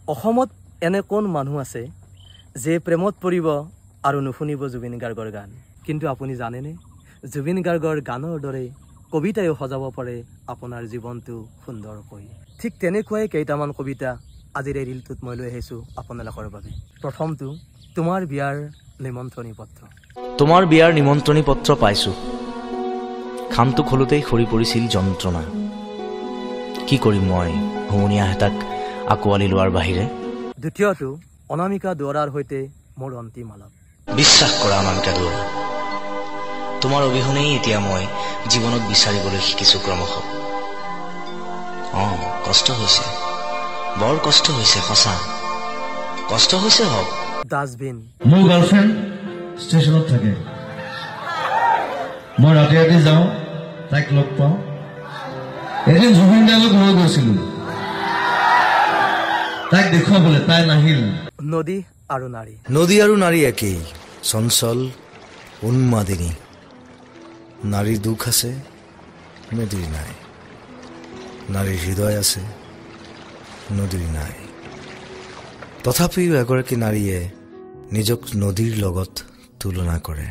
অসমত এনে কোন মানুহ আছে যে প্ৰেমত পৰিব আৰু নুশুনিব জুবিন গাৰ্গৰ গান কিন্তু আপুনি জানেনে জুবিন গাৰ্গৰ গানৰ দৰে কবিতায়ো সজাব পাৰে আপোনাৰ জীৱনটো সুন্দৰকৈ ঠিক তেনেকুৱাই কেইটামান কবিতা আজিৰ এই ৰিলটোত মই লৈ আহিছোঁ আপোনালোকৰ বাবে প্ৰথমটো তোমাৰ বিয়াৰ নিমন্ত্ৰণী পত্ৰ তোমাৰ বিয়াৰ নিমন্ত্ৰণী পত্ৰ পাইছোঁ খামটো খোলোতেই সৰি পৰিছিল যন্ত্ৰণা কি কৰিম মই হুমুনিয়া হেতাক আকোৱালি লোৱাৰ বাহিৰে দ্বিতীয়টো অনামিকা দুৱৰাৰ সৈতে মোৰ অন্তিম আলাপ বিশ্বাস কৰা অনামিকা দুৱৰা তোমাৰ অবিহনেই এতিয়া মই জীৱনত বিচাৰিবলৈ শিকিছোঁ ক্ৰমশ কষ্ট হৈছে বৰ কষ্ট হৈছে সঁচা কষ্ট হৈছে হওক ডাষ্টবিন মোৰ গাৰ্লফ্ৰেণ্ড ষ্টেচনত থাকে মই ৰাতি ৰাতি যাওঁ তাইক লগ পাওঁ এদিন জুবিন দালৈ লৈ গৈছিলোঁ তাইক দেখুৱাবলৈ তাই নাহিল নদী আৰু নাৰী নদী আৰু নাৰী একেই চঞ্চল উন্মাদিনী নাৰীৰ দুখ আছে নদীৰ নাই নাৰীৰ হৃদয় আছে নদীৰ নাই তথাপিও এগৰাকী নাৰীয়ে নিজক নদীৰ লগত তুলনা কৰে